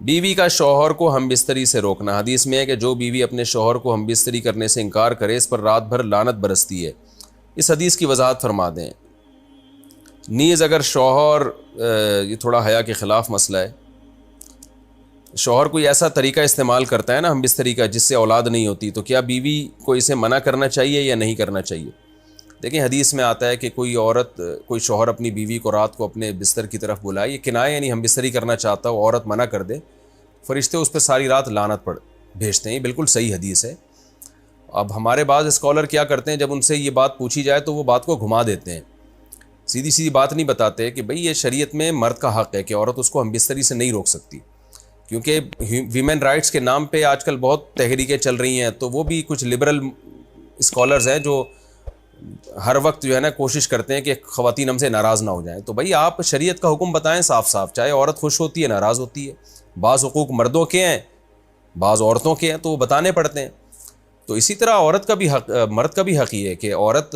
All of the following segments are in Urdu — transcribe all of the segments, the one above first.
بیوی کا شوہر کو ہم بستری سے روکنا۔ حدیث میں ہے کہ جو بیوی اپنے شوہر کو ہم بستری کرنے سے انکار کرے اس پر رات بھر لعنت برستی ہے۔ اس حدیث کی وضاحت فرما دیں۔ نیز اگر شوہر، یہ تھوڑا حیا کے خلاف مسئلہ ہے، شوہر کوئی ایسا طریقہ استعمال کرتا ہے نا ہم بستری کا جس سے اولاد نہیں ہوتی، تو کیا بیوی کو اسے منع کرنا چاہیے یا نہیں کرنا چاہیے؟ دیکھیں حدیث میں آتا ہے کہ کوئی شوہر اپنی بیوی کو رات کو اپنے بستر کی طرف بلائے، یہ کنایہ یعنی ہم بستری کرنا چاہتا ہو، عورت منع کر دے، فرشتے اس پہ ساری رات لعنت بھیجتے ہیں۔ یہ بالکل صحیح حدیث ہے۔ اب ہمارے بعض اسکالر کیا کرتے ہیں، جب ان سے یہ بات پوچھی جائے تو وہ بات کو گھما دیتے ہیں، سیدھی سیدھی بات نہیں بتاتے کہ بھئی یہ شریعت میں مرد کا حق ہے کہ عورت اس کو ہم بستری سے نہیں روک سکتی، کیونکہ ویمن رائٹس کے نام پہ آج کل بہت تحریکیں چل رہی ہیں، تو وہ بھی کچھ لبرل اسکالرز ہیں جو ہر وقت جو ہے نا کوشش کرتے ہیں کہ خواتین ہم سے ناراض نہ ہو جائیں۔ تو بھئی آپ شریعت کا حکم بتائیں صاف صاف، چاہے عورت خوش ہوتی ہے ناراض ہوتی ہے، بعض حقوق مردوں کے ہیں بعض عورتوں کے ہیں تو وہ بتانے پڑتے ہیں۔ تو اسی طرح مرد کا بھی حق یہ ہے کہ عورت،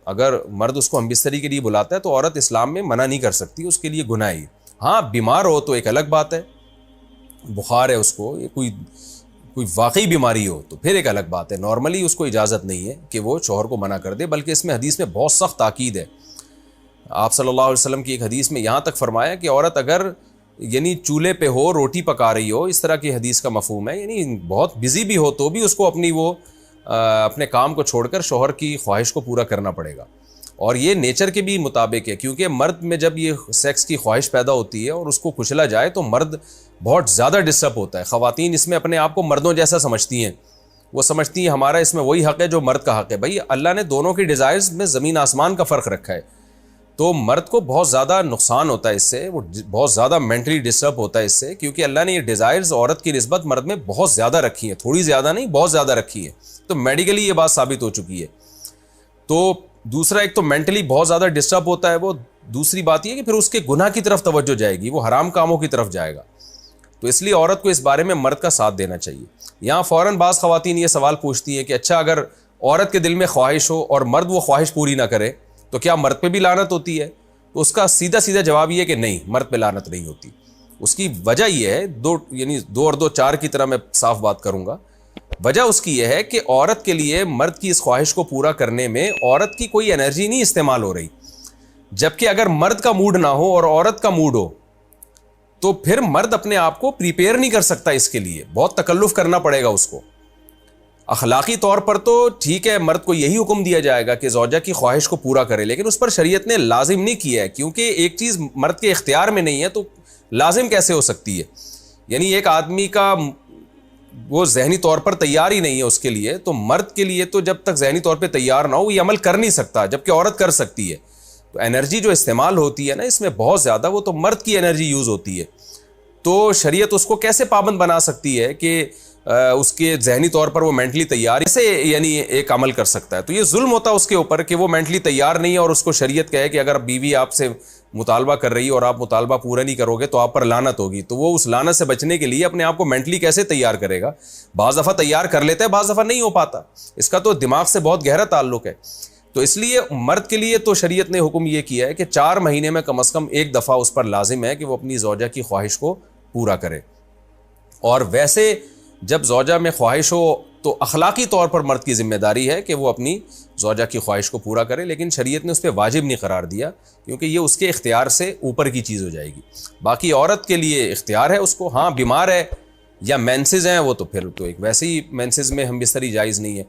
اگر مرد اس کو ہم بستری کے لیے بلاتا ہے تو عورت اسلام میں منع نہیں کر سکتی، اس کے لیے گناہ ہی۔ ہاں بیمار ہو تو ایک الگ بات ہے، بخار ہے اس کو، یہ کوئی واقعی بیماری ہو تو پھر ایک الگ بات ہے، نارملی اس کو اجازت نہیں ہے کہ وہ شوہر کو منع کر دے، بلکہ اس میں حدیث میں بہت سخت تاکید ہے۔ آپ صلی اللہ علیہ وسلم کی ایک حدیث میں یہاں تک فرمایا کہ عورت اگر یعنی چولہے پہ ہو، روٹی پکا رہی ہو، اس طرح کی حدیث کا مفہوم ہے، یعنی بہت بزی بھی ہو تو بھی اس کو اپنے کام کو چھوڑ کر شوہر کی خواہش کو پورا کرنا پڑے گا، اور یہ نیچر کے بھی مطابق ہے، کیونکہ مرد میں جب یہ سیکس کی خواہش پیدا ہوتی ہے اور اس کو کچلا جائے تو مرد بہت زیادہ ڈسٹرب ہوتا ہے۔ خواتین اس میں اپنے آپ کو مردوں جیسا سمجھتی ہیں، وہ سمجھتی ہیں ہمارا اس میں وہی حق ہے جو مرد کا حق ہے۔ بھائی اللہ نے دونوں کی ڈیزائرز میں زمین آسمان کا فرق رکھا ہے، تو مرد کو بہت زیادہ نقصان ہوتا ہے اس سے، وہ بہت زیادہ مینٹلی ڈسٹرب ہوتا ہے اس سے، کیونکہ اللہ نے یہ ڈیزائرز عورت کی نسبت مرد میں بہت زیادہ رکھی ہیں، تھوڑی زیادہ نہیں بہت زیادہ رکھی ہیں، تو میڈیکلی یہ بات ثابت ہو چکی ہے۔ تو دوسرا ایک تو مینٹلی بہت زیادہ ڈسٹرب ہوتا ہے وہ، دوسری بات یہ کہ پھر اس کے گناہ کی طرف توجہ جائے گی، وہ حرام کاموں کی طرف جائے گا، تو اس لیے عورت کو اس بارے میں مرد کا ساتھ دینا چاہیے۔ یہاں فوراً بعض خواتین یہ سوال پوچھتی ہیں کہ اچھا اگر عورت کے دل میں خواہش ہو اور مرد وہ خواہش پوری نہ کرے تو کیا مرد پہ بھی لعنت ہوتی ہے؟ تو اس کا سیدھا جواب یہ ہے کہ نہیں، مرد پہ لعنت نہیں ہوتی۔ اس کی وجہ یہ ہے، دو اور دو چار کی طرح میں صاف بات کروں گا۔ وجہ اس کی یہ ہے کہ عورت کے لیے مرد کی اس خواہش کو پورا کرنے میں عورت کی کوئی انرجی نہیں استعمال ہو رہی، جبکہ اگر مرد کا موڈ نہ ہو اور عورت کا موڈ ہو تو پھر مرد اپنے آپ کو پریپیئر نہیں کر سکتا، اس کے لیے بہت تکلف کرنا پڑے گا اس کو۔ اخلاقی طور پر تو ٹھیک ہے، مرد کو یہی حکم دیا جائے گا کہ زوجہ کی خواہش کو پورا کرے، لیکن اس پر شریعت نے لازم نہیں کیا ہے، کیونکہ ایک چیز مرد کے اختیار میں نہیں ہے تو لازم کیسے ہو سکتی ہے؟ یعنی ایک آدمی کا وہ ذہنی طور پر تیار ہی نہیں ہے اس کے لیے، تو مرد کے لیے تو جب تک ذہنی طور پہ تیار نہ ہو یہ عمل کر نہیں سکتا، جبکہ عورت کر سکتی ہے۔ تو انرجی جو استعمال ہوتی ہے نا اس میں بہت زیادہ، وہ تو مرد کی انرجی یوز ہوتی ہے، تو شریعت اس کو کیسے پابند بنا سکتی ہے کہ اس کے ذہنی طور پر وہ مینٹلی تیار سے یعنی ایک عمل کر سکتا ہے؟ تو یہ ظلم ہوتا ہے اس کے اوپر کہ وہ مینٹلی تیار نہیں ہے اور اس کو شریعت کہے کہ اگر بیوی آپ سے مطالبہ کر رہی ہے اور آپ مطالبہ پورا نہیں کرو گے تو آپ پر لعنت ہوگی، تو وہ اس لعنت سے بچنے کے لیے اپنے آپ کو مینٹلی کیسے تیار کرے گا؟ بعض دفعہ تیار کر لیتا ہے، بعض دفعہ نہیں ہو پاتا، اس کا تو دماغ سے بہت گہرا تعلق ہے۔ تو اس لیے مرد کے لیے تو شریعت نے حکم یہ کیا ہے کہ 4 مہینے میں کم از کم ایک دفعہ اس پر لازم ہے کہ وہ اپنی زوجہ کی خواہش کو پورا کرے۔ اور ویسے جب زوجہ میں خواہش ہو تو اخلاقی طور پر مرد کی ذمہ داری ہے کہ وہ اپنی زوجہ کی خواہش کو پورا کرے، لیکن شریعت نے اس پہ واجب نہیں قرار دیا، کیونکہ یہ اس کے اختیار سے اوپر کی چیز ہو جائے گی۔ باقی عورت کے لیے اختیار ہے اس کو، ہاں بیمار ہے یا مینسز ہیں وہ تو پھر تو ایک ویسے ہی مینسز میں ہم بستری جائز نہیں ہے۔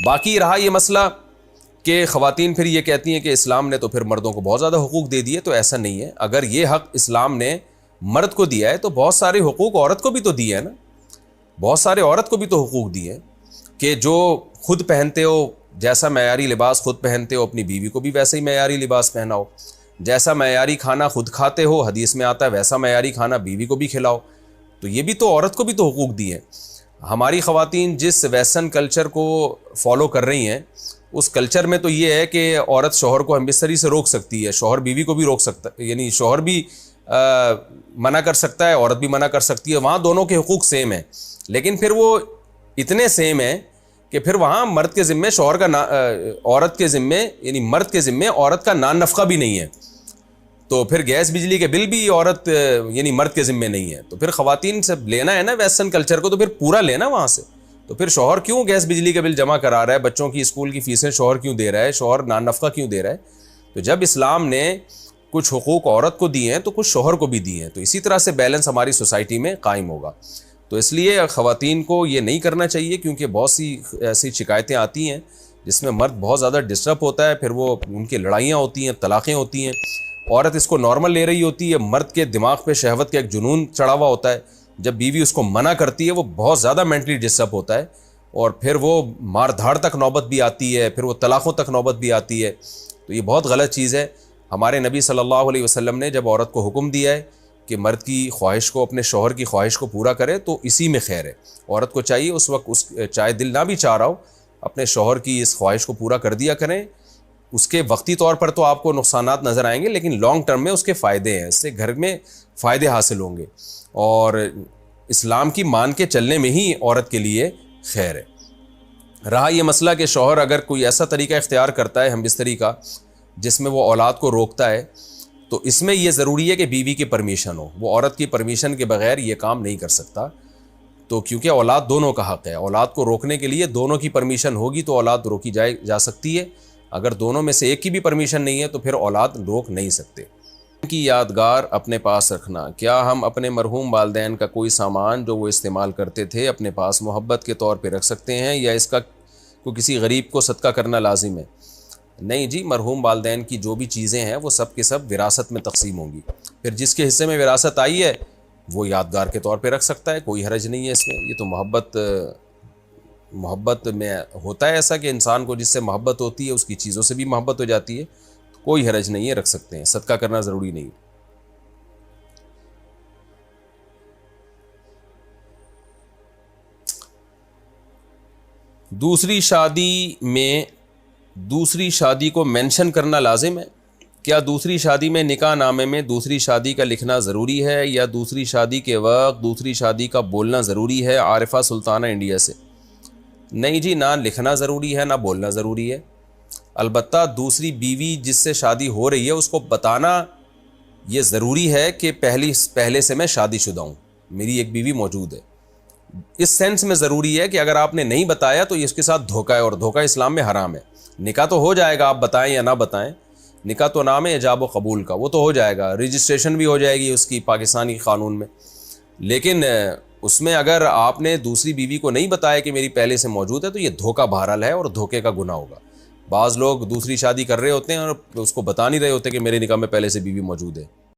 باقی رہا یہ مسئلہ کہ خواتین پھر یہ کہتی ہیں کہ اسلام نے تو پھر مردوں کو بہت زیادہ حقوق دے دیے، تو ایسا نہیں ہے۔ اگر یہ حق اسلام نے مرد کو دیا ہے تو بہت سارے حقوق عورت کو بھی تو دیے ہیں نا، بہت سارے عورت کو بھی تو حقوق دیے ہیں کہ جو خود پہنتے ہو، جیسا معیاری لباس خود پہنتے ہو اپنی بیوی کو بھی ویسا ہی معیاری لباس پہناؤ، جیسا معیاری کھانا خود کھاتے ہو حدیث میں آتا ہے ویسا معیاری کھانا بیوی کو بھی کھلاؤ، تو یہ بھی تو عورت کو بھی تو حقوق دیے ہیں۔ ہماری خواتین جس ویسٹرن کلچر کو فالو کر رہی ہیں اس کلچر میں تو یہ ہے کہ عورت شوہر کو ہم بستری سے روک سکتی ہے، شوہر بیوی کو بھی روک سکتا ہے، یعنی شوہر بھی منع کر سکتا ہے، عورت بھی منع کر سکتی ہے، وہاں دونوں کے حقوق سیم ہیں، لیکن پھر وہ اتنے سیم ہیں کہ پھر وہاں مرد کے ذمے عورت کے ذمے یعنی مرد کے ذمے عورت کا نان نفقہ بھی نہیں ہے۔ تو پھر گیس بجلی کے بل بھی عورت یعنی مرد کے ذمے نہیں ہے. تو پھر خواتین سے لینا ہے نا ویسٹرن کلچر کو, تو پھر پورا لینا وہاں سے. تو پھر شوہر کیوں گیس بجلی کا بل جمع کرا رہا ہے, بچوں کی اسکول کی فیسیں شوہر کیوں دے رہا ہے, شوہر نان نفقہ کیوں دے رہا ہے؟ تو جب اسلام نے کچھ حقوق عورت کو دیے ہیں تو کچھ شوہر کو بھی دیے ہیں, تو اسی طرح سے بیلنس ہماری سوسائٹی میں قائم ہوگا. تو اس لیے خواتین کو یہ نہیں کرنا چاہیے, کیونکہ بہت سی ایسی شکایتیں آتی ہیں جس میں مرد بہت زیادہ ڈسٹرب ہوتا ہے, پھر وہ ان کی لڑائیاں ہوتی ہیں, طلاقیں ہوتی ہیں. عورت اس کو نارمل لے رہی ہوتی ہے, مرد کے دماغ پہ شہوت کا ایک جنون چڑھا ہوا ہوتا ہے, جب بیوی اس کو منع کرتی ہے وہ بہت زیادہ مینٹلی ڈسٹرب ہوتا ہے, اور پھر وہ مار دھاڑ تک نوبت بھی آتی ہے, پھر وہ طلاقوں تک نوبت بھی آتی ہے. تو یہ بہت غلط چیز ہے. ہمارے نبی صلی اللہ علیہ وسلم نے جب عورت کو حکم دیا ہے کہ مرد کی خواہش کو, اپنے شوہر کی خواہش کو پورا کرے, تو اسی میں خیر ہے. عورت کو چاہیے اس وقت چاہے دل نہ بھی چاہ رہا ہو, اپنے شوہر کی اس خواہش کو پورا کر دیا کریں. اس کے وقتی طور پر تو آپ کو نقصانات نظر آئیں گے, لیکن لانگ ٹرم میں اس کے فائدے ہیں, اس سے گھر میں فائدے حاصل ہوں گے, اور اسلام کی مان کے چلنے میں ہی عورت کے لیے خیر ہے. رہا یہ مسئلہ کہ شوہر اگر کوئی ایسا طریقہ اختیار کرتا ہے ہم بستری کا جس میں وہ اولاد کو روکتا ہے, تو اس میں یہ ضروری ہے کہ بیوی کی پرمیشن ہو. وہ عورت کی پرمیشن کے بغیر یہ کام نہیں کر سکتا. تو کیونکہ اولاد دونوں کا حق ہے, اولاد کو روکنے کے لیے دونوں کی پرمیشن ہوگی تو اولاد روکی جا سکتی ہے. اگر دونوں میں سے ایک کی بھی پرمیشن نہیں ہے تو پھر اولاد روک نہیں سکتے. ان کی یادگار اپنے پاس رکھنا. کیا ہم اپنے مرحوم والدین کا کوئی سامان جو وہ استعمال کرتے تھے اپنے پاس محبت کے طور پہ رکھ سکتے ہیں, یا اس کا کو کسی غریب کو صدقہ کرنا لازم ہے؟ نہیں جی, مرحوم والدین کی جو بھی چیزیں ہیں وہ سب کے سب وراثت میں تقسیم ہوں گی. پھر جس کے حصے میں وراثت آئی ہے وہ یادگار کے طور پہ رکھ سکتا ہے, کوئی حرج نہیں ہے اس میں. یہ تو محبت میں ہوتا ہے ایسا کہ انسان کو جس سے محبت ہوتی ہے اس کی چیزوں سے بھی محبت ہو جاتی ہے, تو کوئی حرج نہیں ہے, رکھ سکتے ہیں. صدقہ کرنا ضروری نہیں. دوسری شادی کو مینشن کرنا لازم ہے. کیا دوسری شادی میں نکاح نامے میں دوسری شادی کا لکھنا ضروری ہے, یا دوسری شادی کے وقت دوسری شادی کا بولنا ضروری ہے؟ عارفہ سلطانہ انڈیا سے. نہیں جی, نہ لکھنا ضروری ہے نہ بولنا ضروری ہے. البتہ دوسری بیوی جس سے شادی ہو رہی ہے اس کو بتانا یہ ضروری ہے کہ پہلے سے میں شادی شدہ ہوں, میری ایک بیوی موجود ہے. اس سینس میں ضروری ہے کہ اگر آپ نے نہیں بتایا تو اس کے ساتھ دھوکہ ہے, اور دھوکہ اسلام میں حرام ہے. نکاح تو ہو جائے گا, آپ بتائیں یا نہ بتائیں, نکاح تو نام ہے ایجاب و قبول کا, وہ تو ہو جائے گا, رجسٹریشن بھی ہو جائے گی اس کی پاکستانی قانون میں. لیکن اس میں اگر آپ نے دوسری بیوی کو نہیں بتایا کہ میری پہلے سے موجود ہے تو یہ دھوکہ بہرحال ہے, اور دھوکے کا گناہ ہوگا. بعض لوگ دوسری شادی کر رہے ہوتے ہیں اور اس کو بتا نہیں رہے ہوتے کہ میرے نکاح میں پہلے سے بیوی موجود ہے.